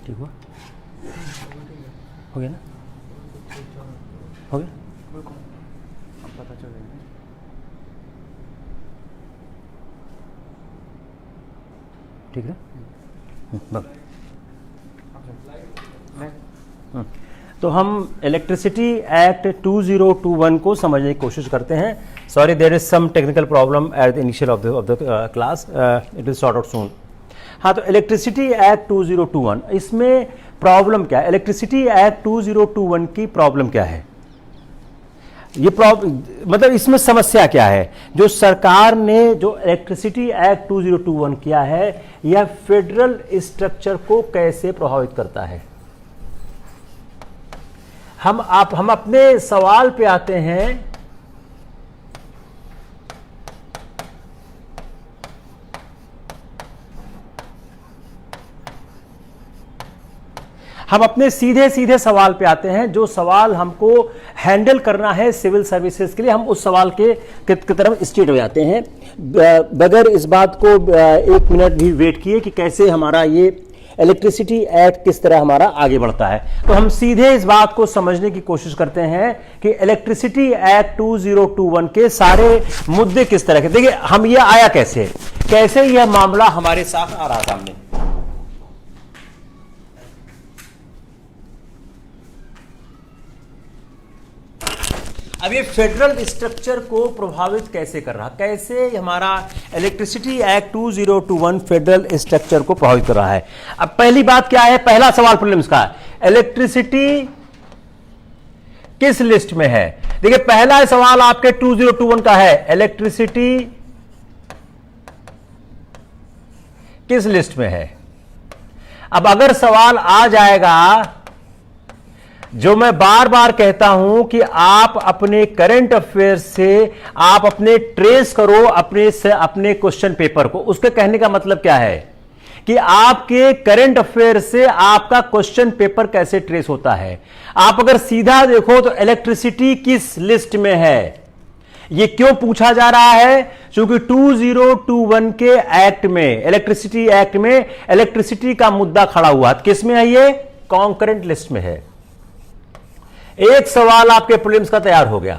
ठीक हुआ? हो गया ना? हो गया? पता चल जाएगा। ठीक है। बस तो हम इलेक्ट्रिसिटी एक्ट 2021 को समझने की कोशिश करते हैं। Sorry, there is some technical problem at the initial of the class, it will sort out soon. हाँ, तो इलेक्ट्रिसिटी एक्ट 2021, इसमें प्रॉब्लम क्या है? इलेक्ट्रिसिटी एक्ट 2021 की प्रॉब्लम क्या है? ये मतलब इसमें समस्या क्या है? जो सरकार ने जो इलेक्ट्रिसिटी एक्ट 2021 किया है, यह फेडरल स्ट्रक्चर को कैसे प्रभावित करता है? हम अपने सवाल पे आते हैं। हम अपने सीधे सीधे सवाल पे आते हैं, जो सवाल हमको हैंडल करना है सिविल सर्विसेज के लिए। हम उस सवाल के तरफ स्ट्रेट हो जाते हैं बगैर इस बात को एक मिनट भी वेट किए कि कैसे हमारा ये इलेक्ट्रिसिटी एक्ट किस तरह हमारा आगे बढ़ता है। तो हम सीधे इस बात को समझने की कोशिश करते हैं कि इलेक्ट्रिसिटी एक्ट 2021 के सारे मुद्दे किस तरह के। देखिए, हम ये आया कैसे यह मामला हमारे साथ आ रहा सामने। अब ये फेडरल स्ट्रक्चर को प्रभावित कैसे कर रहा, कैसे हमारा इलेक्ट्रिसिटी एक्ट 2021 फेडरल स्ट्रक्चर को प्रभावित कर रहा है। अब पहली बात क्या है? पहला सवाल प्रीलिम्स का, इलेक्ट्रिसिटी किस लिस्ट में है? देखिए, पहला सवाल आपके 2021 का है, इलेक्ट्रिसिटी किस लिस्ट में है। अब अगर सवाल आ जाएगा, जो मैं बार बार कहता हूं कि आप अपने करंट अफेयर से आप अपने ट्रेस करो अपने क्वेश्चन पेपर को। उसके कहने का मतलब क्या है कि आपके करंट अफेयर से आपका क्वेश्चन पेपर कैसे ट्रेस होता है। आप अगर सीधा देखो तो इलेक्ट्रिसिटी किस लिस्ट में है, यह क्यों पूछा जा रहा है? क्योंकि 2021 के एक्ट में, इलेक्ट्रिसिटी एक्ट में इलेक्ट्रिसिटी का मुद्दा खड़ा हुआ। किस में है? ये कॉन्करेंट लिस्ट में है। एक सवाल आपके प्रीलिम्स का तैयार हो गया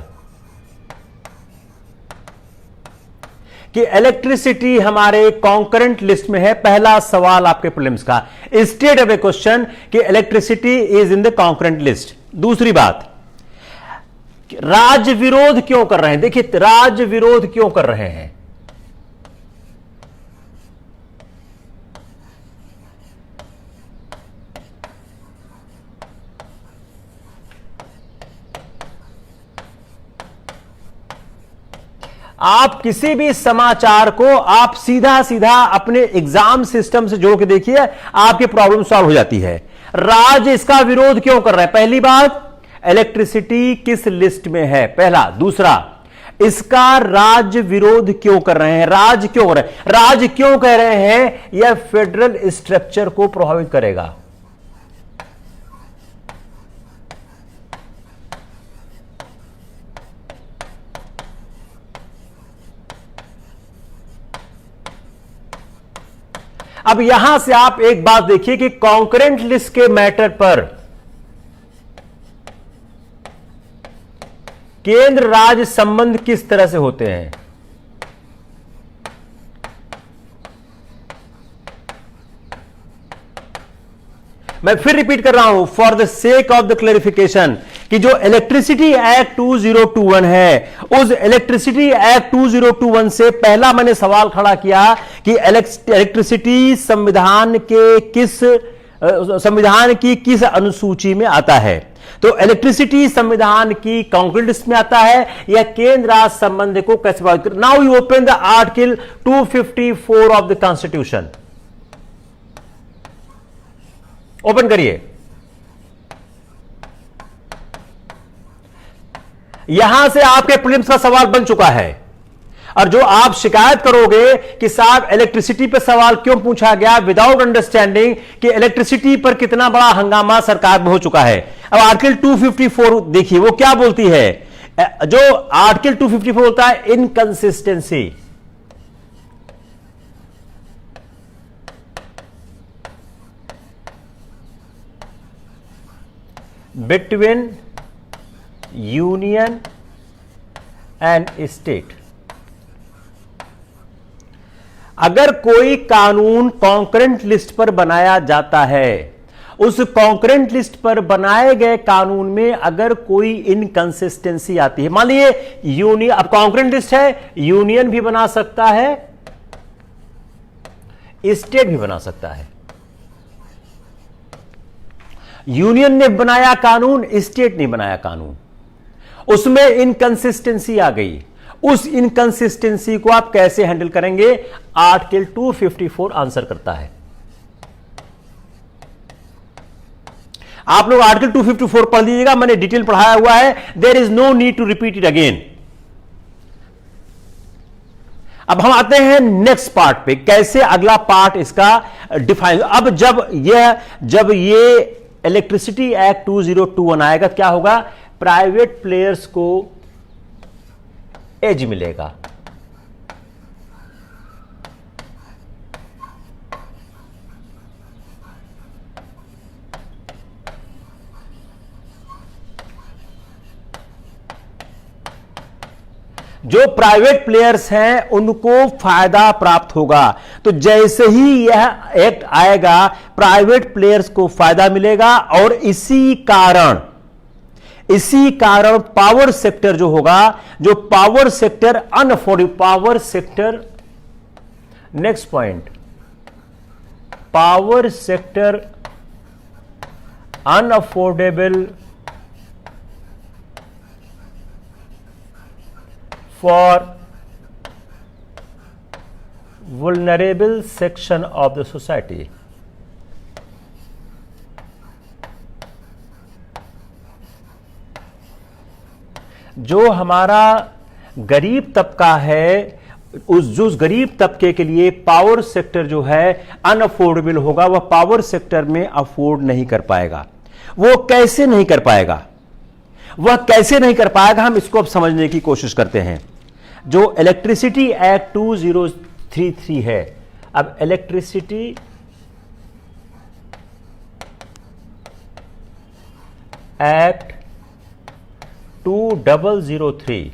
कि इलेक्ट्रिसिटी हमारे कॉन्करेंट लिस्ट में है। पहला सवाल आपके प्रीलिम्स का, स्टेट ऑफ ए क्वेश्चन कि electricity is in the concurrent list. दूसरी बात, राज्य विरोध क्यों कर रहे हैं? देखिए, राज्य विरोध क्यों कर रहे हैं? आप किसी भी समाचार को आप सीधा सीधा अपने एग्जाम सिस्टम से जोड़ के देखिए, आपकी प्रॉब्लम सॉल्व हो जाती है। राज्य इसका विरोध क्यों कर रहा है? पहली बात, इलेक्ट्रिसिटी किस लिस्ट में है, पहला। दूसरा, इसका राज्य विरोध क्यों कर रहे हैं? राज्य क्यों कर रहे हैं? राज्य क्यों कह रहे हैं यह फेडरल स्ट्रक्चर को प्रभावित करेगा? अब यहां से आप एक बात देखिए कि कॉन्करेंट लिस्ट के मैटर पर केंद्र राज्य संबंध किस तरह से होते हैं। मैं फिर रिपीट कर रहा हूं for the sake of the clarification कि जो इलेक्ट्रिसिटी एक्ट 2021 है, उस इलेक्ट्रिसिटी एक्ट 2021 से पहला मैंने सवाल खड़ा किया कि इलेक्ट्रिसिटी संविधान की किस अनुसूची में आता है। तो इलेक्ट्रिसिटी संविधान की कॉन्करेंट लिस्ट में आता है या केंद्र राज्य संबंध को कैसे प्रभावित कर। Now you open the article 254 of the constitution, open करिए। यहां से आपके प्रीलिम्स का सवाल बन चुका है। और जो आप शिकायत करोगे कि साहब इलेक्ट्रिसिटी पे सवाल क्यों पूछा गया विदाउट अंडरस्टैंडिंग कि इलेक्ट्रिसिटी पर कितना बड़ा हंगामा सरकार में हो चुका है। अब आर्टिकल 254 देखिए वो क्या बोलती है। जो आर्टिकल 254 बोलता है inconsistency, between union and state. अगर कोई कानून कॉन्करेंट लिस्ट पर बनाया जाता है, उस कॉन्करेंट लिस्ट पर बनाए गए कानून में अगर कोई इनकंसिस्टेंसी आती है, मान लीजिए यूनियन, अब कॉन्करेंट लिस्ट है, यूनियन भी बना सकता है, स्टेट भी बना सकता है। यूनियन ने बनाया कानून, स्टेट ने बनाया कानून, उसमें इनकंसिस्टेंसी आ गई। उस इनकंसिस्टेंसी को आप कैसे हैंडल करेंगे? आर्टिकल 254 आंसर करता है। आप लोग आर्टिकल 254 पढ़ लीजिएगा, मैंने डिटेल पढ़ाया हुआ है, there is no need to repeat it again. अब हम आते हैं नेक्स्ट पार्ट पे, कैसे अगला पार्ट इसका डिफाइन। अब जब ये इलेक्ट्रिसिटी एक्ट 2021 आएगा, क्या होगा? प्राइवेट प्लेयर्स को एज मिलेगा। जो प्राइवेट प्लेयर्स हैं उनको फायदा प्राप्त होगा। तो जैसे ही यह एक्ट आएगा, प्राइवेट प्लेयर्स को फायदा मिलेगा और इसी कारण पावर सेक्टर जो होगा, जो power sector unaffordable, power sector, next point, power sector unaffordable for vulnerable section of the society। जो हमारा गरीब तबका है, उस गरीब तबके के लिए पावर सेक्टर जो है अनअफोर्डेबल होगा, वह पावर सेक्टर में अफोर्ड नहीं कर पाएगा। वो कैसे नहीं कर पाएगा? हम इसको अब समझने की कोशिश करते हैं। जो इलेक्ट्रिसिटी एक्ट 2033 है, अब इलेक्ट्रिसिटी एक्ट 2003,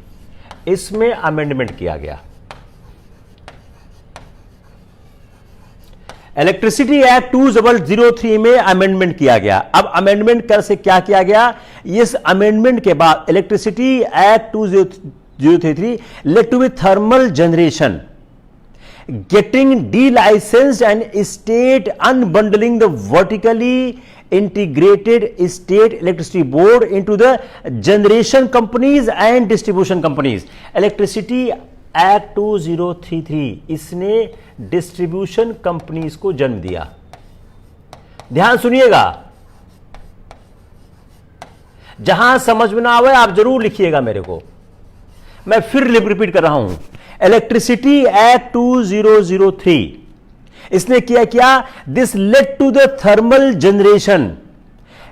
इसमें अमेंडमेंट किया गया। इलेक्ट्रिसिटी एक्ट 2003 में अमेंडमेंट किया गया। अब अमेंडमेंट कर से क्या किया गया? इस अमेंडमेंट के बाद electricity act 2033 led to be thermal generation getting delicensed and state unbundling the vertically integrated state electricity board into the generation companies and distribution companies। Electricity act 2033 इसने डिस्ट्रीब्यूशन कंपनीज को जन्म दिया। ध्यान सुनिएगा, जहां समझ में ना आवे आप जरूर लिखिएगा मेरे को, मैं फिर रिपीट कर रहा हूं। इलेक्ट्रिसिटी एक्ट 2003 इसने क्या? This led to the thermal generation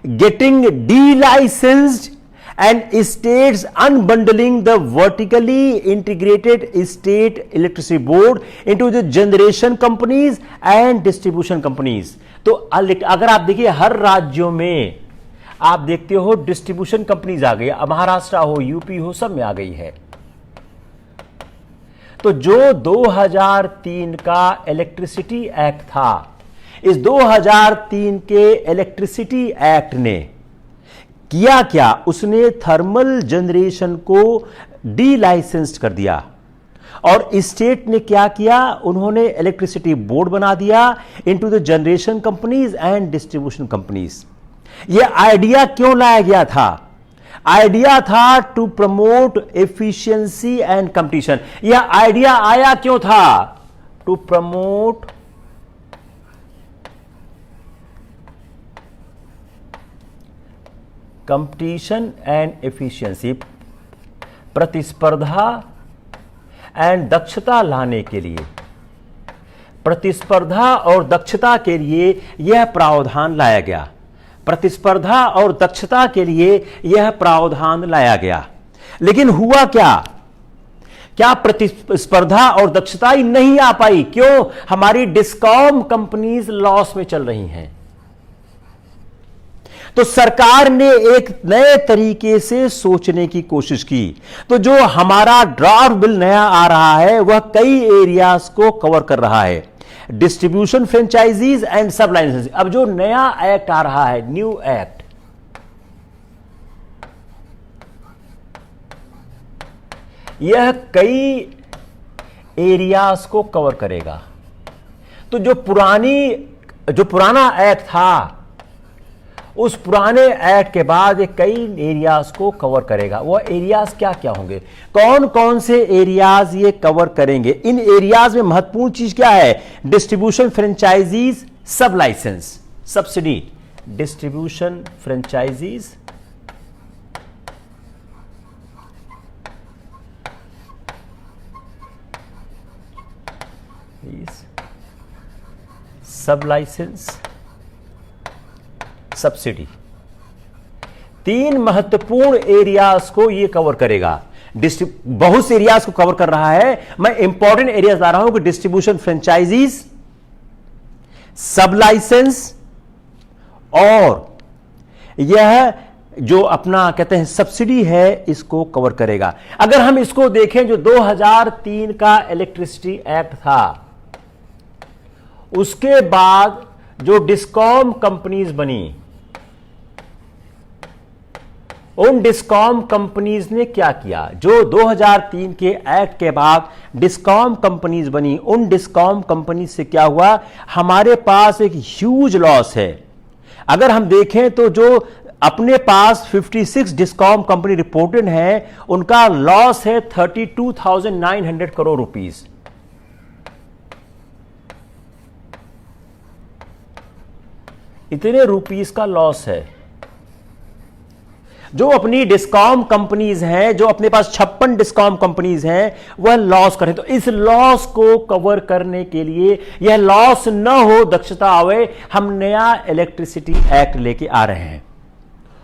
getting delicensed and states unbundling the vertically integrated state electricity board into the generation companies and distribution companies। तो अगर आप देखिए हर राज्यों में आप देखते हो डिस्ट्रीब्यूशन कंपनीज आ गई, महाराष्ट्र हो, यूपी हो, सब में आ गई है। तो जो 2003 का इलेक्ट्रिसिटी एक्ट था, इस 2003 के इलेक्ट्रिसिटी एक्ट ने क्या? उसने थर्मल जनरेशन को डीलाइसेंस्ड कर दिया और स्टेट ने क्या किया? उन्होंने इलेक्ट्रिसिटी बोर्ड बना दिया into the generation companies and distribution companies. यह आइडिया क्यों लाया गया था? आइडिया था to promote efficiency and competition. यह आइडिया आया क्यों था? To promote competition and efficiency, प्रतिस्पर्धा एंड दक्षता लाने के लिए, प्रतिस्पर्धा और दक्षता के लिए यह प्रावधान लाया गया। प्रतिस्पर्धा और दक्षता के लिए यह प्रावधान लाया गया। लेकिन हुआ क्या प्रतिस्पर्धा और दक्षता ही नहीं आ पाई? क्यों? हमारी डिस्कॉम कंपनीज लॉस में चल रही हैं। तो सरकार ने एक नए तरीके से सोचने की कोशिश की। तो जो हमारा ड्राफ्ट बिल नया आ रहा है वह कई एरियाज को कवर कर रहा है, डिस्ट्रीब्यूशन, फ्रेंचाइजीज एंड सब लाइसेंस। अब जो नया एक्ट आ रहा है, न्यू एक्ट, यह कई एरियाज को कवर करेगा। तो जो पुराना एक्ट था, उस पुराने एक्ट के बाद ये कई एरियाज को कवर करेगा। वो एरियाज क्या क्या होंगे, कौन कौन से एरियाज ये कवर करेंगे? इन एरियाज में महत्वपूर्ण चीज क्या है? डिस्ट्रीब्यूशन, फ्रेंचाइजीज, सब लाइसेंस, सब्सिडी, डिस्ट्रीब्यूशन, फ्रेंचाइजीज, सब लाइसेंस, सब्सिडी। तीन महत्वपूर्ण एरियाज को यह कवर करेगा। बहुत से एरियाज को कवर कर रहा है, मैं इंपॉर्टेंट एरियाज ला रहा हूं कि डिस्ट्रीब्यूशन, फ्रेंचाइजीज, सब लाइसेंस और यह जो अपना कहते हैं सब्सिडी है, इसको कवर करेगा। अगर हम इसको देखें, जो 2003 का इलेक्ट्रिसिटी एक्ट था, उसके बाद जो डिस्कॉम कंपनीज बनी, उन डिस्कॉम कंपनीज ने क्या किया? जो 2003 के एक्ट के बाद डिस्कॉम कंपनीज बनी, उन डिस्कॉम कंपनी से क्या हुआ? हमारे पास एक ह्यूज लॉस है। अगर हम देखें तो जो अपने पास 56 डिस्कॉम कंपनी रिपोर्टेड है, उनका लॉस है 32,900 करोड़ रुपीस। इतने रुपीस का लॉस है। जो अपनी डिस्कॉम कंपनीज हैं, जो अपने पास 56 डिस्कॉम कंपनीज हैं, वह लॉस करें। तो इस लॉस को कवर करने के लिए, यह लॉस न हो, दक्षता आवे, हम नया इलेक्ट्रिसिटी एक्ट लेके आ रहे हैं।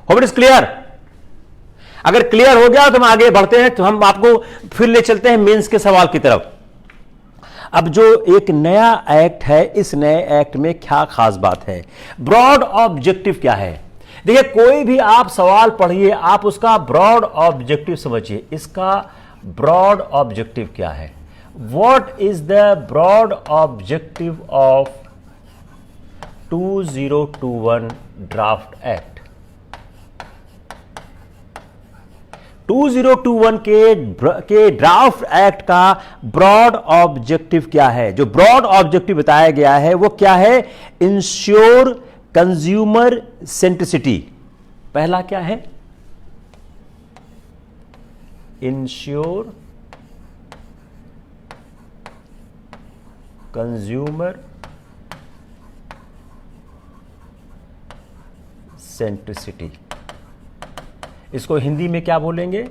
Hope it is clear? अगर क्लियर हो गया तो हम आगे बढ़ते हैं। तो हम आपको फिर ले चलते हैं मेंस के सवाल की तरफ। अब जो एक नया एक्ट है, इस नए एक्ट में क्या खास बात है? ब्रॉड ऑब्जेक्टिव क्या है? देखिए, कोई भी आप सवाल पढ़िए, आप उसका ब्रॉड ऑब्जेक्टिव समझिए। इसका ब्रॉड ऑब्जेक्टिव क्या है? What is the broad objective of 2021 draft act? 2021 के ड्राफ्ट एक्ट का ब्रॉड ऑब्जेक्टिव क्या है? जो ब्रॉड ऑब्जेक्टिव बताया गया है वो क्या है? Ensure consumer centricity. पहला क्या है? Ensure consumer centricity. इसको हिंदी में क्या बोलेंगे?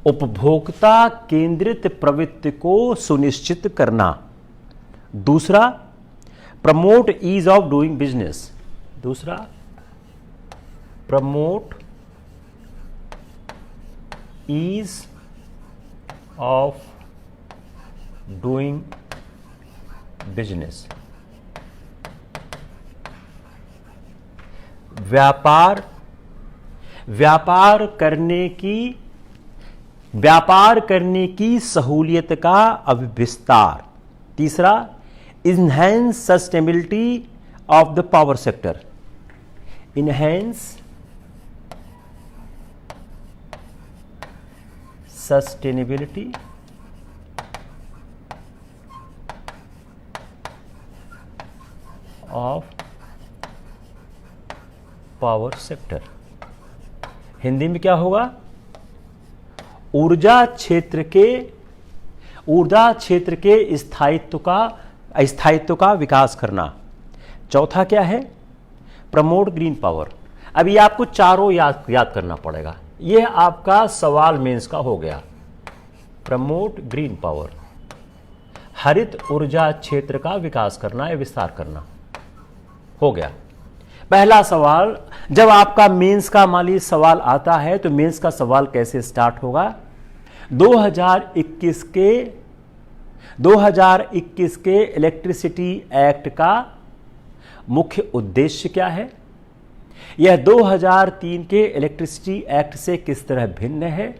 उपभोक्ता केंद्रित प्रवृत्ति को सुनिश्चित करना। दूसरा, promote ease of doing business. दूसरा, promote ease of doing business. व्यापार करने की सहूलियत का अविस्तार। तीसरा, enhance sustainability of the power sector. Enhance sustainability of power sector. Hindi में क्या होगा? ऊर्जा क्षेत्र के स्थायित्व का विकास करना। चौथा क्या है? Promote green power. अब ये आपको चारों याद करना पड़ेगा। यह आपका सवाल मेंस का हो गया। प्रमोट ग्रीन पावर, हरित ऊर्जा क्षेत्र का विकास करना या विस्तार करना, हो गया पहला सवाल। जब आपका मेंस का माली सवाल आता है तो मेंस का सवाल कैसे स्टार्ट होगा? 2021 के इलेक्ट्रिसिटी एक्ट का मुख्य उद्देश्य क्या है? यह 2003 के इलेक्ट्रिसिटी एक्ट से किस तरह भिन्न है?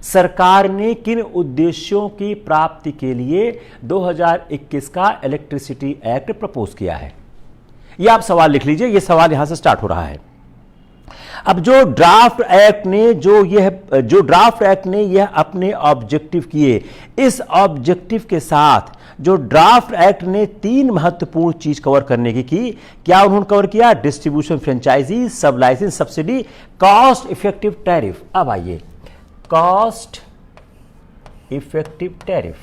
सरकार ने किन उद्देश्यों की प्राप्ति के लिए 2021 का इलेक्ट्रिसिटी एक्ट प्रपोज किया है? यह आप सवाल लिख लीजिए, यह सवाल यहां से स्टार्ट हो रहा है। अब जो ड्राफ्ट एक्ट ने यह अपने ऑब्जेक्टिव किए, इस ऑब्जेक्टिव के साथ जो ड्राफ्ट एक्ट ने 3 महत्वपूर्ण चीज कवर करने की क्या उन्होंने कवर किया? डिस्ट्रीब्यूशन फ्रेंचाइजी, सब licence subsidy, cost effective tariff. अब आइए, कॉस्ट इफेक्टिव टैरिफ।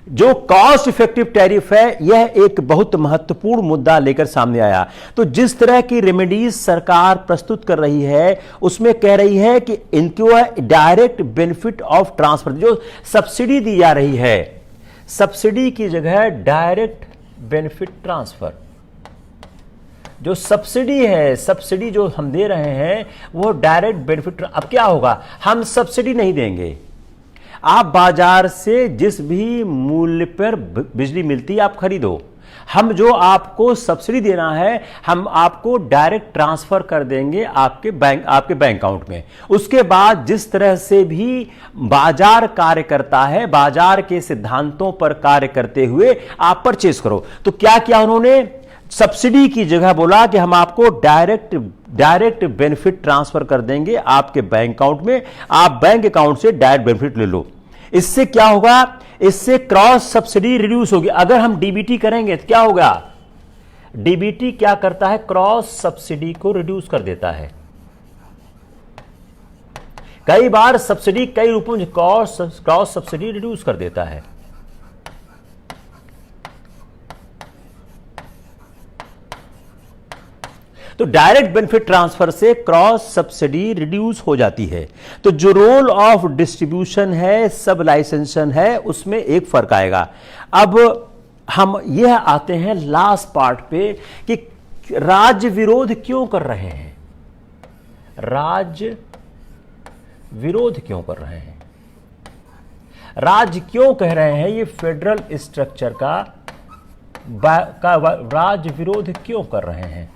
जो कॉस्ट इफेक्टिव टैरिफ है, यह एक बहुत महत्वपूर्ण मुद्दा लेकर सामने आया। तो जिस तरह की रेमेडीज सरकार प्रस्तुत कर रही है, उसमें कह रही है कि इनको डायरेक्ट बेनिफिट ऑफ ट्रांसफर, जो सब्सिडी दी जा रही है, सब्सिडी की जगह डायरेक्ट बेनिफिट ट्रांसफर। जो सब्सिडी है, सब्सिडी जो हम दे रहे हैं वो डायरेक्ट बेनिफिट। अब क्या होगा? हम सब्सिडी नहीं देंगे, आप बाजार से जिस भी मूल्य पर बिजली मिलती है आप खरीदो, हम जो आपको सब्सिडी देना है हम आपको डायरेक्ट ट्रांसफर कर देंगे आपके बैंक अकाउंट में। उसके बाद जिस तरह से भी बाजार कार्य करता है, बाजार के सिद्धांतों पर कार्य करते हुए आप परचेज करो। तो क्या किया उन्होंने? सब्सिडी की जगह बोला कि हम आपको डायरेक्ट बेनिफिट ट्रांसफर कर देंगे आपके बैंक अकाउंट में, आप बैंक अकाउंट से डायरेक्ट बेनिफिट ले लो। इससे क्या होगा? इससे क्रॉस सब्सिडी रिड्यूस होगी। अगर हम डीबीटी करेंगे तो क्या होगा? डीबीटी क्या करता है? क्रॉस सब्सिडी को रिड्यूस कर देता है। कई बार सब्सिडी कई रूपों में क्रॉस सब्सिडी रिड्यूस कर देता है। तो डायरेक्ट बेनिफिट ट्रांसफर से क्रॉस सब्सिडी रिड्यूस हो जाती है। तो जो रोल ऑफ डिस्ट्रीब्यूशन है, सब लाइसेंशन है, उसमें एक फर्क आएगा। अब हम यह आते हैं लास्ट पार्ट पे कि राज्य विरोध क्यों कर रहे हैं? राज्य विरोध क्यों कर रहे हैं? राज्य क्यों कह रहे हैं ये फेडरल स्ट्रक्चर का राज्य विरोध क्यों कर रहे हैं?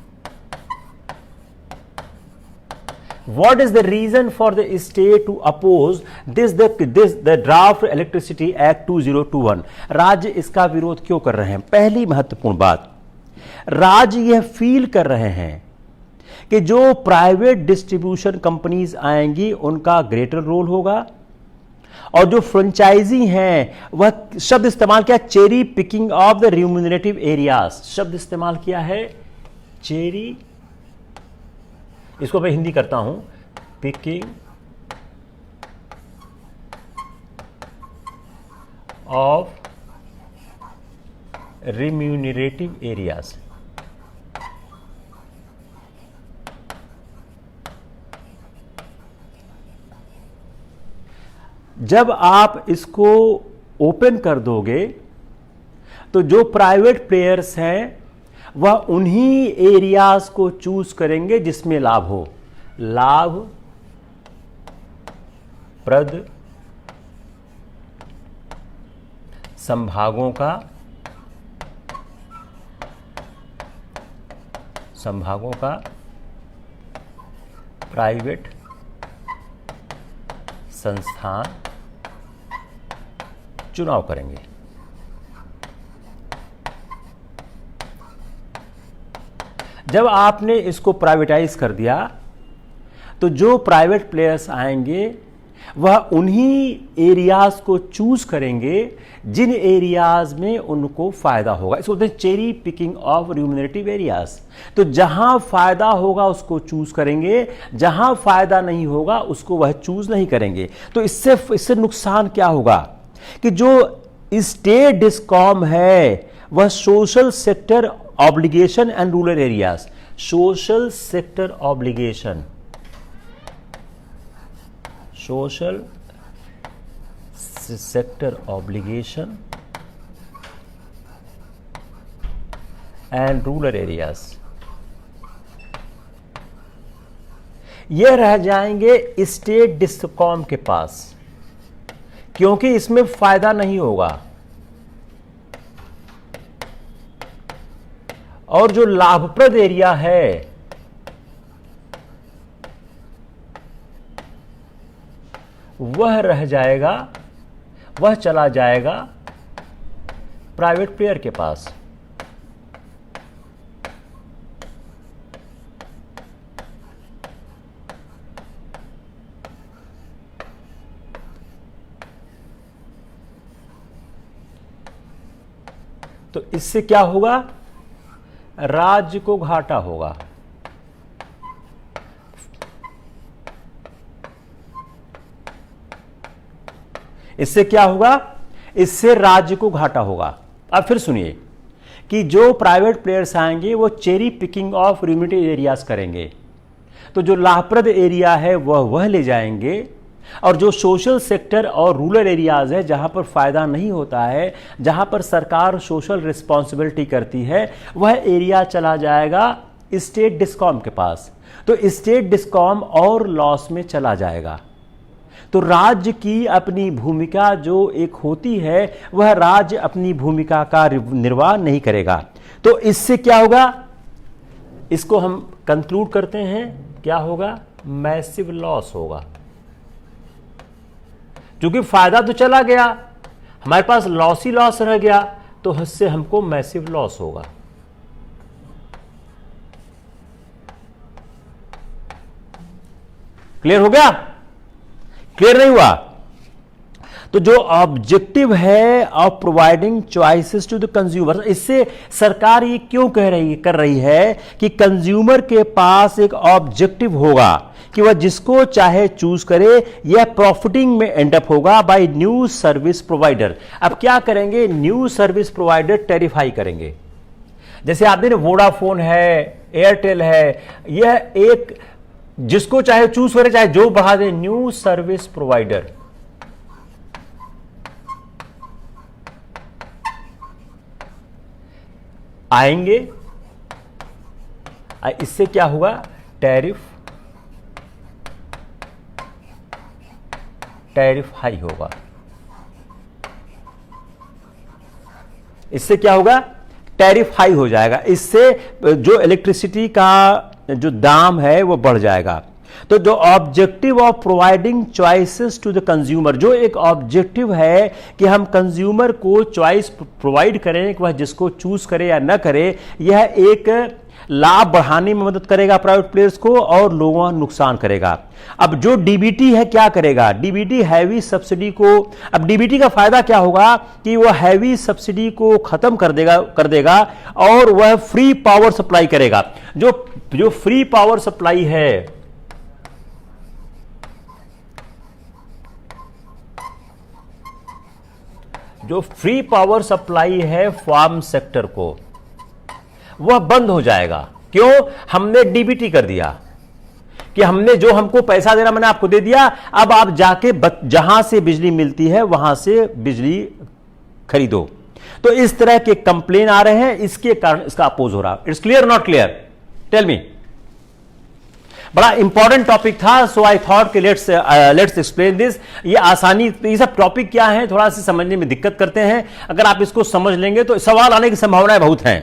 What is the reason for the state to oppose the draft Electricity Act 2021? राज्य इसका विरोध क्यों कर रहे हैं? पहली महत्वपूर्ण बात, राज्य यह फील कर रहे हैं कि जो प्राइवेट डिस्ट्रीब्यूशन कंपनीज आएंगी उनका ग्रेटर रोल होगा, और जो फ्रेंचाइजी हैं वह शब्द इस्तेमाल किया cherry picking of the remunerative areas, शब्द इस्तेमाल किया है चेरी, इसको मैं हिंदी करता हूं, पिकिंग ऑफ रिम्यूनरेटिव एरियाज। जब आप इसको ओपन कर दोगे तो जो प्राइवेट प्लेयर्स हैं वह उन्हीं एरियाज को चूज करेंगे जिसमें लाभ हो, लाभप्रद संभागों का प्राइवेट संस्थान चुनाव करेंगे। जब आपने इसको प्राइवेटाइज कर दिया तो जो प्राइवेट प्लेयर्स आएंगे वह उन्हीं एरियाज को चूज करेंगे जिन एरियाज में उनको फायदा होगा। इसको बोलते हैं cherry picking of remunerative areas. तो जहां फायदा होगा उसको चूज करेंगे, जहां फायदा नहीं होगा उसको वह चूज नहीं करेंगे। तो इससे नुकसान क्या होगा कि जो स्टेट डिस्कॉम है वह social sector obligation and rural areas, social sector obligation, social sector obligation and rural areas, यह रह जाएंगे स्टेट डिस्कॉम के पास। क्योंकि इसमें फायदा नहीं होगा। और जो लाभप्रद एरिया है वह रह जाएगा, वह चला जाएगा प्राइवेट प्लेयर के पास। तो इससे क्या होगा? राज्य को घाटा होगा। इससे क्या होगा? इससे राज्य को घाटा होगा। अब फिर सुनिए कि जो प्राइवेट प्लेयर्स आएंगे वो cherry picking of limited areas करेंगे। तो जो लाभप्रद एरिया है वह ले जाएंगे, और जो सोशल सेक्टर और रूरल एरियाज है जहां पर फायदा नहीं होता है, जहां पर सरकार सोशल रिस्पॉन्सिबिलिटी करती है, वह एरिया चला जाएगा स्टेट डिस्कॉम के पास। तो स्टेट डिस्कॉम और लॉस में चला जाएगा। तो राज्य की अपनी भूमिका जो एक होती है वह राज्य अपनी भूमिका का निर्वाह नहीं करेगा। तो इससे क्या होगा? इसको हम कंक्लूड करते हैं, क्या होगा? मैसिव लॉस होगा। क्योंकि फायदा तो चला गया, हमारे पास लॉस ही लॉस रह गया, तो इससे हमको मैसिव लॉस होगा। क्लियर हो गया? क्लियर नहीं हुआ? तो जो ऑब्जेक्टिव है of providing choices to the consumer, इससे सरकार ये क्यों कर रही है कि कंज्यूमर के पास एक ऑब्जेक्टिव होगा कि वह जिसको चाहे चूज करे, यह प्रॉफिटिंग में एंड अप होगा बाय न्यू सर्विस प्रोवाइडर। अब क्या करेंगे? न्यू सर्विस प्रोवाइडर टेरिफाई करेंगे। जैसे आपने वोडाफोन है, एयरटेल है, यह एक जिसको चाहे चूज करे, चाहे जो बढ़ा दे, न्यू सर्विस प्रोवाइडर। आएंगे, इससे क्या होगा? टैरिफ हाई होगा। इससे क्या होगा? टैरिफ हाई हो जाएगा। इससे जो इलेक्ट्रिसिटी का जो दाम है वो बढ़ जाएगा। तो जो objective of providing choices to the consumer, जो एक ऑब्जेक्टिव है कि हम कंज्यूमर को चॉइस प्रोवाइड करें कि वह जिसको चूज करे या ना करे, यह एक लाभ बढ़ाने में मदद करेगा प्राइवेट प्लेयर्स को, और लोगों का नुकसान करेगा। अब जो डीबीटी है क्या करेगा? डीबीटी हैवी सब्सिडी को, अब डीबीटी का फायदा क्या होगा कि वह हैवी सब्सिडी को खत्म कर देगा और वह फ्री पावर सप्लाई करेगा। जो फ्री पावर सप्लाई है, जो फ्री पावर सप्लाई है फार्म सेक्टर को, वह बंद हो जाएगा। क्यों? हमने डीबीटी कर दिया कि हमने जो हमको पैसा देना मैंने आपको दे दिया, अब आप जाके जहां से बिजली मिलती है वहां से बिजली खरीदो। तो इस तरह के कंप्लेन आ रहे हैं, इसके कारण इसका अपोज हो रहा। It's clear not clear? Tell me. बड़ा इंपॉर्टेंट टॉपिक था, सो आई थॉट कि लेट्स एक्सप्लेन दिस। ये आसानी, ये सब टॉपिक क्या है थोड़ा सा समझने में दिक्कत करते हैं। अगर आप इसको समझ लेंगे तो सवाल आने की संभावनाएं बहुत हैं।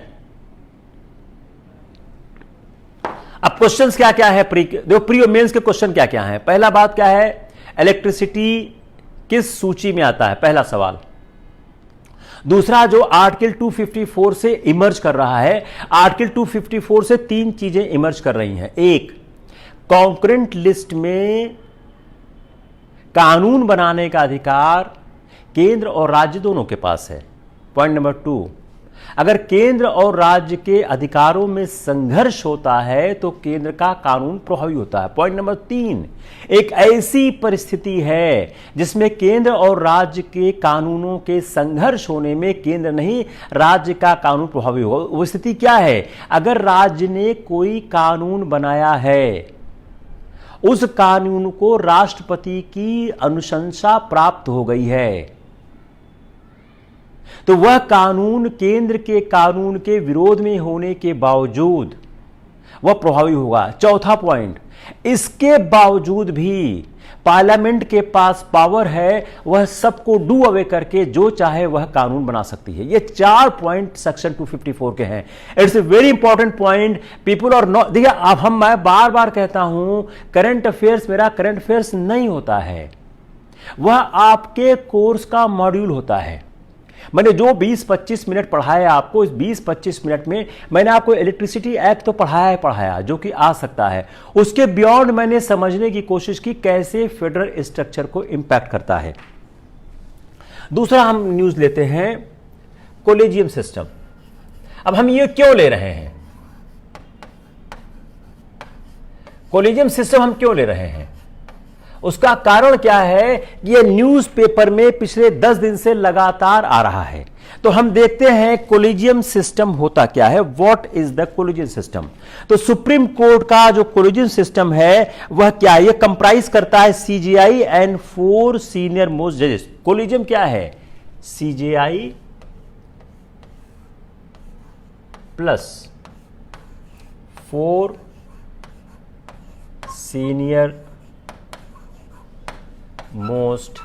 अब क्वेश्चंस क्या क्या है? देखो प्री और मेंस के क्वेश्चन क्या क्या है। पहला बात क्या है? इलेक्ट्रिसिटी किस सूची में आता है? पहला सवाल। दूसरा, जो आर्टिकल 254 से इमर्ज कर रहा है, आर्टिकल 254 से तीन चीजें इमर्ज कर रही हैं। एक, कॉन्करेंट लिस्ट में कानून बनाने का अधिकार केंद्र और राज्य दोनों के पास है। पॉइंट नंबर 2, अगर केंद्र और राज्य के अधिकारों में संघर्ष होता है तो केंद्र का कानून प्रभावी होता है। पॉइंट नंबर 3, एक ऐसी परिस्थिति है जिसमें केंद्र और राज्य के कानूनों के संघर्ष होने में केंद्र नहीं राज्य का कानून प्रभावी होगा। वो स्थिति क्या है? अगर राज्य ने कोई कानून बनाया है, उस कानून को राष्ट्रपति की अनुशंसा प्राप्त हो गई है, तो वह कानून केंद्र के कानून के विरोध में होने के बावजूद वह प्रभावी होगा। चौथा पॉइंट, इसके बावजूद भी पार्लियामेंट के पास पावर है, वह सबको डू अवे करके जो चाहे वह कानून बना सकती है। ये 4 पॉइंट सेक्शन 254 के हैं। It's a very important point. People और नॉट, देखिए अब मैं बार बार कहता हूं, करंट अफेयर्स मेरा करंट अफेयर्स नहीं होता है, वह आपके कोर्स का मॉड्यूल होता है। मैंने जो 20-25 मिनट पढ़ाया आपको, इस 20-25 मिनट में मैंने आपको इलेक्ट्रिसिटी एक्ट तो पढ़ाया जो कि आ सकता है। उसके बियॉन्ड मैंने समझने की कोशिश की कैसे फेडरल स्ट्रक्चर को इंपैक्ट करता है। दूसरा हम न्यूज लेते हैं कॉलेजियम सिस्टम। अब हम ये क्यों ले रहे हैं, कॉलेजियम सिस्टम हम क्यों ले रहे हैं? उसका कारण क्या है? यह न्यूज़पेपर में पिछले 10 दिन से लगातार आ रहा है। तो हम देखते हैं कॉलेजियम सिस्टम होता क्या है, what is the collegium system. तो सुप्रीम कोर्ट का जो कॉलेजियम सिस्टम है वह क्या है? यह कंप्राइज करता है सीजेआई एंड 4 सीनियर मोस्ट जजेस। कॉलेजियम क्या है? सीजेआई प्लस 4 सीनियर मोस्ट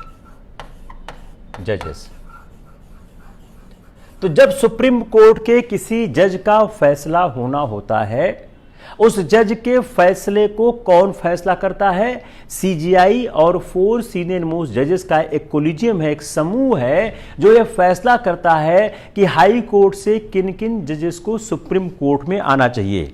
जजेस। तो जब सुप्रीम कोर्ट के किसी जज का फैसला होना होता है, उस जज के फैसले को कौन फैसला करता है? सीजीआई और 4 सीनियर मोस्ट जजेस का एक कोलिजियम है, एक समूह है जो यह फैसला करता है कि हाई कोर्ट से किन किन जजेस को सुप्रीम कोर्ट में आना चाहिए।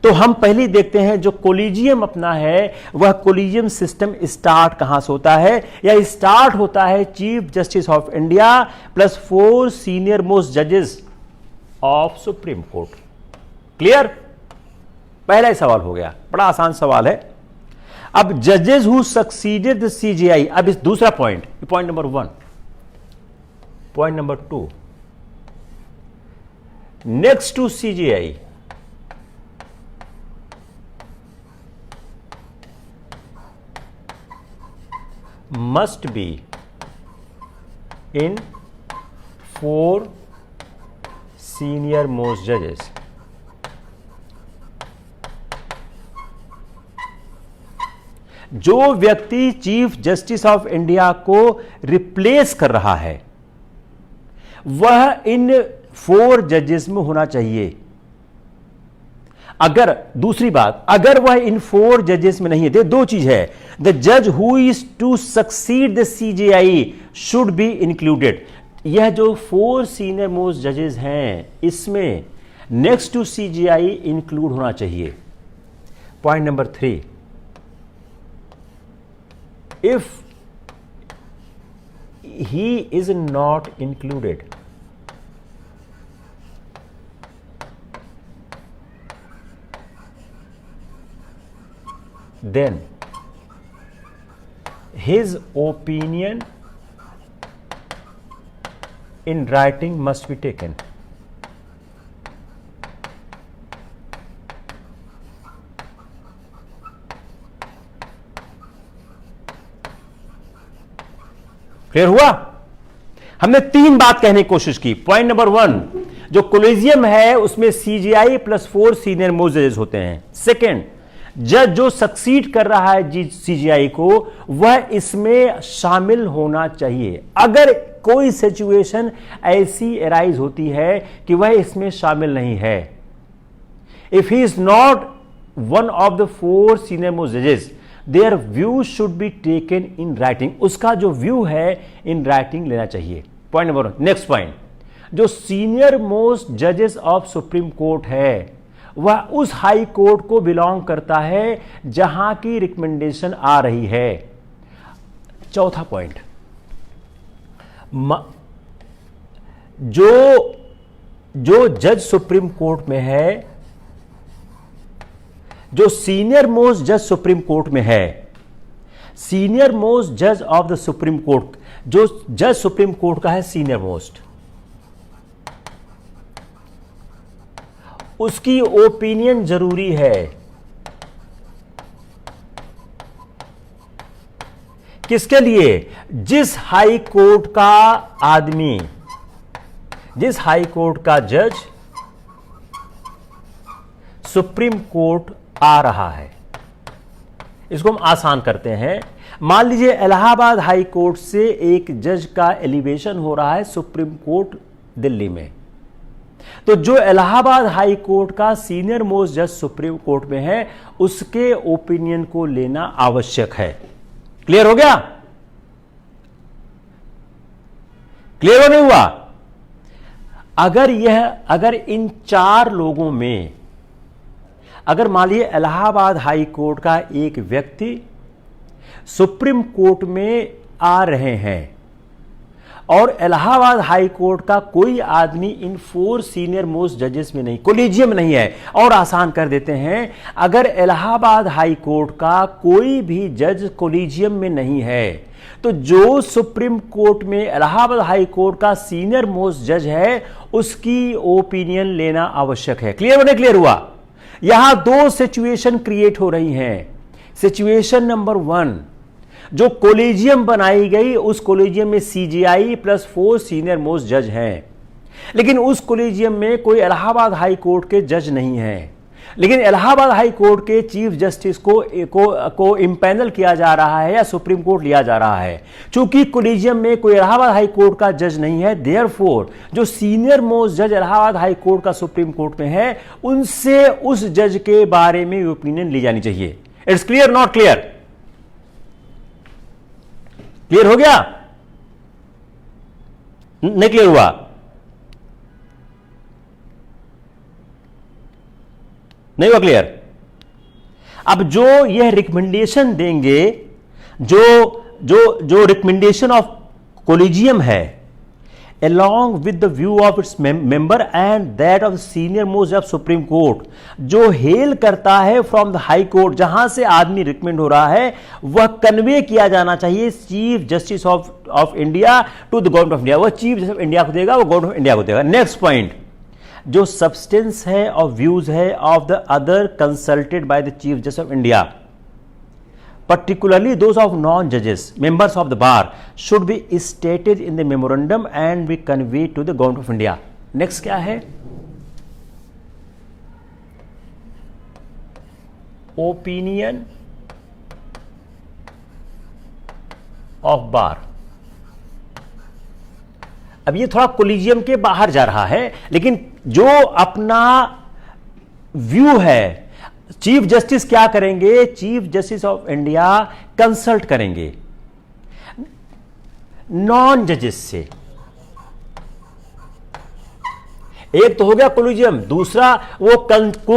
तो हम पहले देखते हैं जो कोलिजियम अपना है, वह कोलिजियम सिस्टम स्टार्ट कहां से होता है? यह स्टार्ट होता है chief justice of India plus 4 senior most जजेस ऑफ सुप्रीम कोर्ट। क्लियर? पहला ही सवाल हो गया, बड़ा आसान सवाल है। अब जजेस हु सक्सीडेड द सीजीआई, अब इस दूसरा point number 1, point number 2, next to CGI must be in 4 senior most judges। जो व्यक्ति चीफ जस्टिस ऑफ इंडिया को रिप्लेस कर रहा है वह इन 4 जजेस में होना चाहिए। अगर दूसरी बात, अगर वह इन 4 जजेस में नहीं है, दो चीज है, द जज who is to succeed the CJI should be included. यह जो 4 सीनियर मोस्ट जजेस हैं इसमें नेक्स्ट टू सीजेआई इंक्लूड होना चाहिए। Point number 3, if he is not included, then his opinion in writing must be taken। Clear हुआ? हमने 3 बात कहने की कोशिश की। पॉइंट नंबर 1, जो कोलिजियम है उसमें सीजीआई प्लस 4 सीनियर मोस्ट जजेस होते हैं। सेकेंड, जज जो सक्सीड कर रहा है सीजीआई को वह इसमें शामिल होना चाहिए। अगर कोई सिचुएशन ऐसी अराइज होती है कि वह इसमें शामिल नहीं है, if he is not one of the 4 senior most जजेस, their view should be taken in writing. उसका जो व्यू है इन राइटिंग लेना चाहिए। Point number 1। नेक्स्ट पॉइंट, जो सीनियर मोस्ट जजेस ऑफ सुप्रीम कोर्ट है वह उस हाई कोर्ट को बिलोंग करता है जहां की रिकमेंडेशन आ रही है। चौथा पॉइंट, जो जज सुप्रीम कोर्ट में है, जो सीनियर मोस्ट जज सुप्रीम कोर्ट में है, सीनियर मोस्ट जज ऑफ द सुप्रीम कोर्ट, जो जज सुप्रीम कोर्ट का है सीनियर मोस्ट, उसकी ओपिनियन जरूरी है। किसके लिए? जिस हाई कोर्ट का आदमी, जिस हाई कोर्ट का जज सुप्रीम कोर्ट आ रहा है, इसको हम आसान करते हैं। मान लीजिए इलाहाबाद हाई कोर्ट से एक जज का एलिवेशन हो रहा है सुप्रीम कोर्ट दिल्ली में, तो जो इलाहाबाद हाई कोर्ट का सीनियर मोस्ट जज सुप्रीम कोर्ट में है, उसके ओपिनियन को लेना आवश्यक है। क्लियर हो गया? क्लियर हो नहीं हुआ? अगर इन चार लोगों में, अगर मान लीजिए इलाहाबाद हाई कोर्ट का एक व्यक्ति सुप्रीम कोर्ट में आ रहे हैं और इलाहाबाद हाई कोर्ट का कोई आदमी इन 4 सीनियर मोस्ट जजेस में नहीं, कोलिजियम नहीं है, और आसान कर देते हैं, अगर इलाहाबाद हाई कोर्ट का कोई भी जज कोलिजियम में नहीं है, तो जो सुप्रीम कोर्ट में इलाहाबाद हाई कोर्ट का सीनियर मोस्ट जज है, उसकी ओपिनियन लेना आवश्यक है। क्लियर होने? क्लियर हुआ? यहां 2 सिचुएशन क्रिएट हो रही हैं। सिचुएशन नंबर 1, जो कोलिजियम बनाई गई, उस कोलिजियम में सीजीआई प्लस 4 सीनियर मोस्ट जज हैं, लेकिन उस कोलिजियम में कोई इलाहाबाद हाई कोर्ट के जज नहीं है, लेकिन इलाहाबाद हाई कोर्ट के चीफ जस्टिस को इंपैनल किया जा रहा है या सुप्रीम कोर्ट लिया जा रहा है। चूंकि कोलिजियम में कोई इलाहाबाद हाई कोर्ट का जज नहीं है, देयरफॉर जो सीनियर मोस्ट जज इलाहाबाद हाई कोर्ट का सुप्रीम कोर्ट में है, उनसे उस जज के बारे में ओपिनियन ली जानी चाहिए। It's clear? Not clear? Clear हो गया? नहीं क्लियर हुआ? नहीं हुआ क्लियर? अब जो यह रिकमेंडेशन देंगे, जो रिकमेंडेशन ऑफ कोलिजियम है, along with the view of its member and that of the senior most of Supreme Court, जो हेल करता है फ्रॉम द हाई कोर्ट, जहां से आदमी रिकमेंड हो रहा है, वह कन्वे किया जाना चाहिए chief justice of India to the government of India. वह चीफ जस्टिस ऑफ इंडिया को देगा, वो गवर्नमेंट ऑफ इंडिया को देगा। नेक्स्ट पॉइंट, जो सब्सटेंस है और व्यूज है of the other consulted by the chief justice of India, particularly those of non-judges, members of the bar, should be stated in the memorandum and be conveyed to the government of India. Next क्या है? Opinion of bar. अब ये थोड़ा collegium के बाहर जा रहा है, लेकिन जो अपना व्यू है, चीफ जस्टिस क्या करेंगे? Chief justice of India consult करेंगे नॉन जजेस से। एक तो हो गया कोलिजियम, दूसरा वो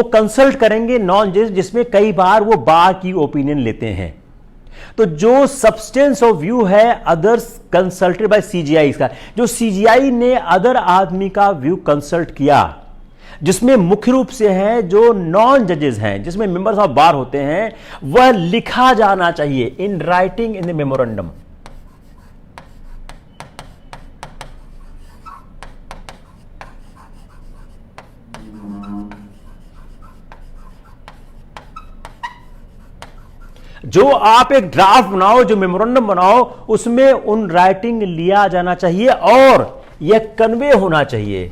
कंसल्ट करेंगे नॉन जजेस, जिसमें कई बार वो बार की ओपिनियन लेते हैं। तो जो सब्सटेंस ऑफ व्यू है अदर्स कंसल्टेड बाय सीजीआई का, जो सीजीआई ने अदर आदमी का व्यू कंसल्ट किया, जिसमें मुख्य रूप से हैं जो नॉन जजेस हैं, जिसमें मेंबर्स ऑफ बार होते हैं, वह लिखा जाना चाहिए in writing in the memorandum. जो आप एक ड्राफ्ट बनाओ, जो मेमोरेंडम बनाओ, उसमें उन राइटिंग लिया जाना चाहिए और यह कन्वे होना चाहिए।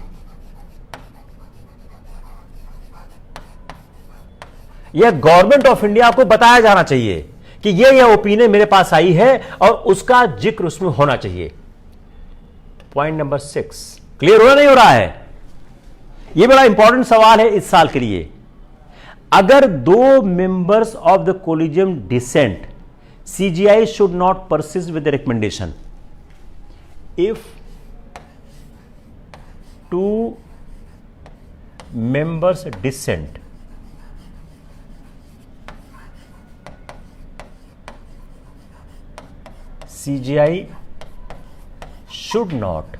यह गवर्नमेंट ऑफ इंडिया को बताया जाना चाहिए कि यह ओपिनियन मेरे पास आई है और उसका जिक्र उसमें होना चाहिए। पॉइंट नंबर 6 क्लियर हो रहा नहीं हो रहा है? यह बड़ा इंपॉर्टेंट सवाल है इस साल के लिए। अगर 2 members of the collegium dissent, CGI should not persist with the recommendation. If 2 members dissent, CGI should not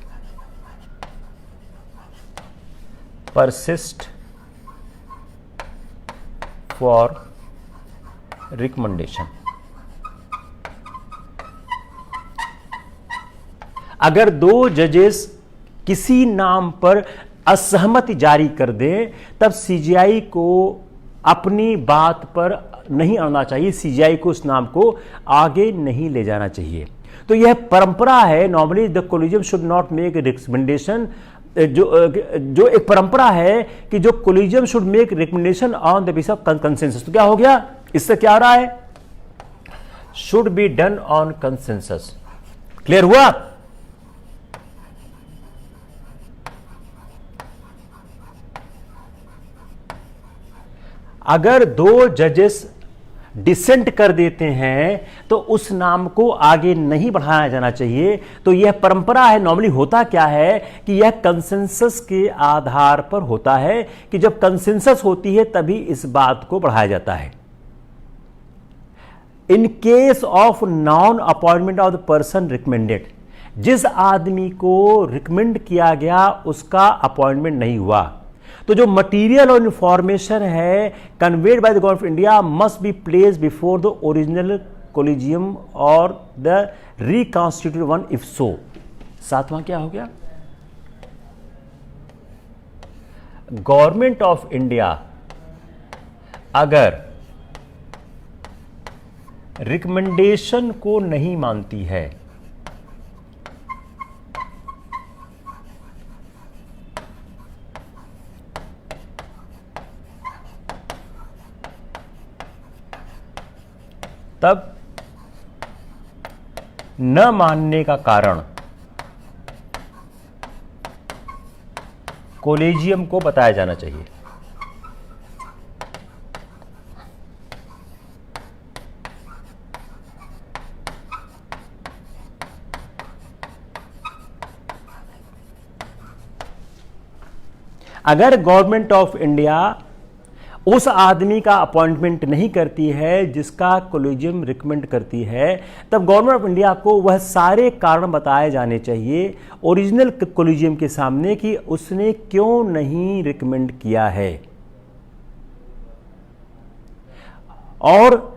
persist for recommendation। अगर 2 जजेस किसी नाम पर असहमति जारी कर दें, तब सीजीआई को अपनी बात पर नहीं आना चाहिए, सीजीआई को उस नाम को आगे नहीं ले जाना चाहिए। तो यह परंपरा है। Normally the collegium should not make recommendation जो एक परंपरा है कि जो collegium should make recommendation on the basis of consensus, तो क्या हो गया, इससे क्या आ रहा है, should be done on consensus. Clear हुआ? अगर दो जजेस डिसेंट कर देते हैं तो उस नाम को आगे नहीं बढ़ाया जाना चाहिए। तो यह परंपरा है। नॉर्मली होता क्या है कि यह कंसेंसस के आधार पर होता है कि जब कंसेंसस होती है तभी इस बात को बढ़ाया जाता है। In case of non appointment of the person recommended, जिस आदमी को रिकमेंड किया गया उसका अपॉइंटमेंट नहीं हुआ, तो जो मटेरियल और इंफॉर्मेशन है conveyed by the government of India must be place before the original collegium और the reconstituted one if so. सातवां क्या हो गया, गवर्नमेंट ऑफ इंडिया अगर रिकमेंडेशन को नहीं मानती है तब न मानने का कारण कोलेजियम को बताया जाना चाहिए। अगर गवर्नमेंट ऑफ इंडिया उस आदमी का अपॉइंटमेंट नहीं करती है जिसका कोलिजियम रिकमेंड करती है, तब गवर्नमेंट ऑफ इंडिया को वह सारे कारण बताए जाने चाहिए ओरिजिनल कोलिजियम के सामने कि उसने क्यों नहीं रिकमेंड किया है। और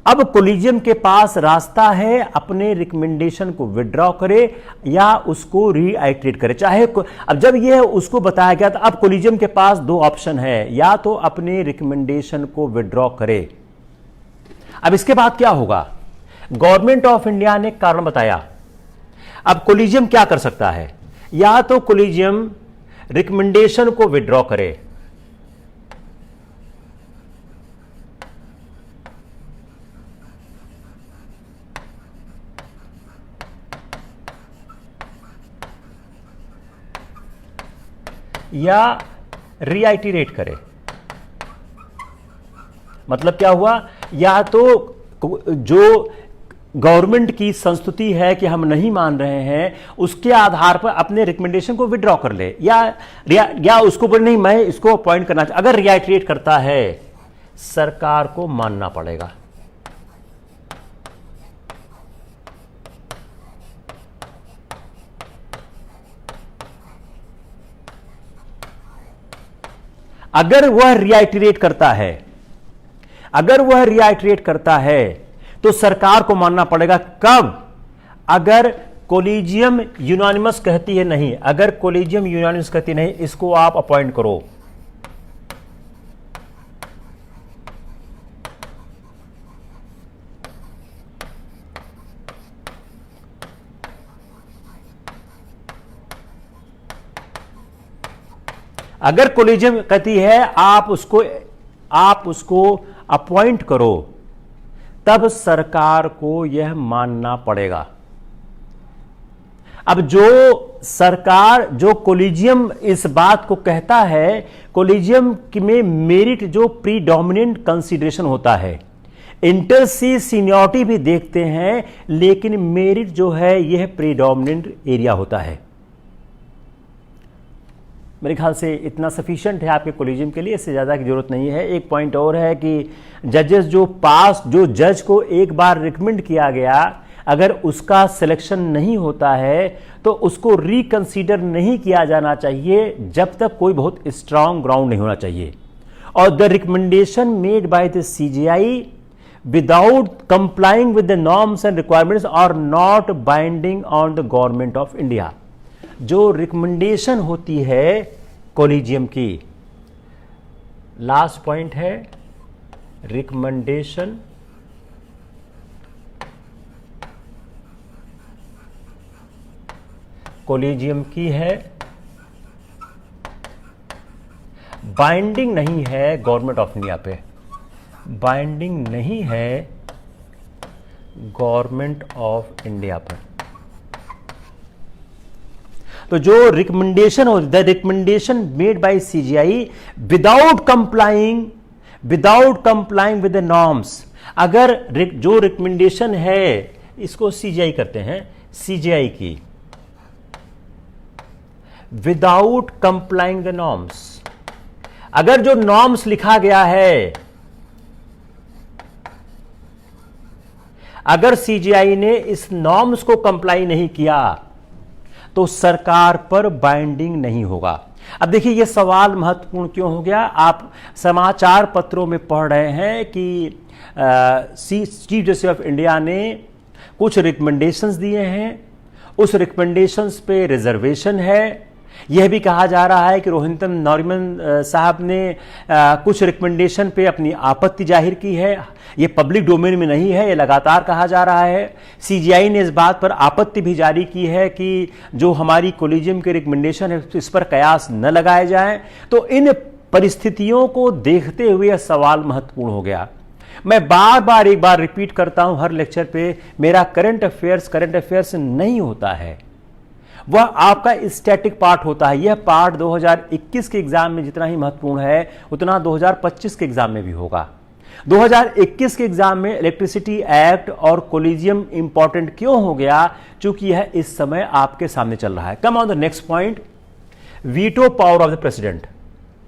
अब कोलिजियम के पास रास्ता है अपने रिकमेंडेशन को विड्रॉ करे या उसको रीआइट्रेट करे। चाहे अब जब यह उसको बताया गया तो अब कोलिजियम के पास दो ऑप्शन है, या तो अपने रिकमेंडेशन को विड्रॉ करे। अब इसके बाद क्या होगा, गवर्नमेंट ऑफ इंडिया ने कारण बताया, अब कोलिजियम क्या कर सकता है, या तो कोलिजियम रिकमेंडेशन को विड्रॉ करे या रीआइटरेट करे। मतलब क्या हुआ, या तो जो गवर्नमेंट की संस्तुति है कि हम नहीं मान रहे हैं उसके आधार पर अपने रिकमेंडेशन को विड्रॉ कर ले, या उसको बोले नहीं मैं इसको अपॉइंट करना चाहिए। अगर रीआइटरेट करता है सरकार को मानना पड़ेगा। अगर वह रीआइटरेट करता है, तो सरकार को मानना पड़ेगा। कब, अगर कोलिजियम यूनानिमस कहती है नहीं, अगर कोलिजियम यूनानिमस कहती नहीं इसको आप अपॉइंट करो, अगर कोलिजियम कहती है आप उसको अपॉइंट करो, तब सरकार को यह मानना पड़ेगा। अब जो कोलिजियम इस बात को कहता है, कोलिजियम में मेरिट जो प्रीडोमिनेंट कंसीडरेशन होता है, इंटर-सी सीनियरिटी भी देखते हैं, लेकिन मेरिट जो है यह प्रीडोमिनेंट एरिया होता है। मेरे ख्याल से इतना सफिशिएंट है आपके कोलिजियम के लिए, इससे ज़्यादा की जरूरत नहीं है। एक पॉइंट और है कि जो जज को एक बार रिकमेंड किया गया, अगर उसका सिलेक्शन नहीं होता है तो उसको रिकंसीडर नहीं किया जाना चाहिए जब तक कोई बहुत स्ट्रांग ग्राउंड नहीं होना चाहिए। और the recommendation made by the CGI without complying with the norms and requirements are not binding on the government of India. जो रिकमेंडेशन होती है कोलिजियम की, लास्ट पॉइंट है रिकमेंडेशन कोलिजियम की है बाइंडिंग नहीं है गवर्नमेंट ऑफ इंडिया पे, बाइंडिंग नहीं है गवर्नमेंट ऑफ इंडिया पर। तो जो रिकमेंडेशन हो, the recommendation made bye CGI without complying with the norms, अगर जो रिकमेंडेशन है इसको सीजीआई करते हैं, सीजीआई की विदाउट कंप्लाइंग द नॉर्म्स, अगर जो नॉर्म्स लिखा गया है, अगर सीजीआई ने इस नॉर्म्स को कंप्लाई नहीं किया तो सरकार पर बाइंडिंग नहीं होगा। अब देखिए यह सवाल महत्वपूर्ण क्यों हो गया। आप समाचार पत्रों में पढ़ रहे हैं कि चीफ जस्टिस ऑफ इंडिया ने कुछ रिकमेंडेशंस दिए हैं, उस रिकमेंडेशंस पे रिजर्वेशन है। यह भी कहा जा रहा है कि रोहिंटन नॉरिमन साहब ने कुछ रिकमेंडेशन पे अपनी आपत्ति जाहिर की है। यह पब्लिक डोमेन में नहीं है, यह लगातार कहा जा रहा है। सीजीआई ने इस बात पर आपत्ति भी जारी की है कि जो हमारी कोलिजियम के रिकमेंडेशन है इस पर कयास न लगाए जाएं। तो इन परिस्थितियों को देखते हुए यह सवाल महत्वपूर्ण हो गया। मैं बार बार एक बार रिपीट करता हूं हर लेक्चर पे, मेरा करंट अफेयर्स नहीं होता है, वह आपका स्टैटिक पार्ट होता है। यह पार्ट 2021 के एग्जाम में जितना ही महत्वपूर्ण है उतना 2025 के एग्जाम में भी होगा। 2021 के एग्जाम में इलेक्ट्रिसिटी एक्ट और कोलिजियम इंपॉर्टेंट क्यों हो गया? क्योंकि यह इस समय आपके सामने चल रहा है। Come on the next point, veto power of the president.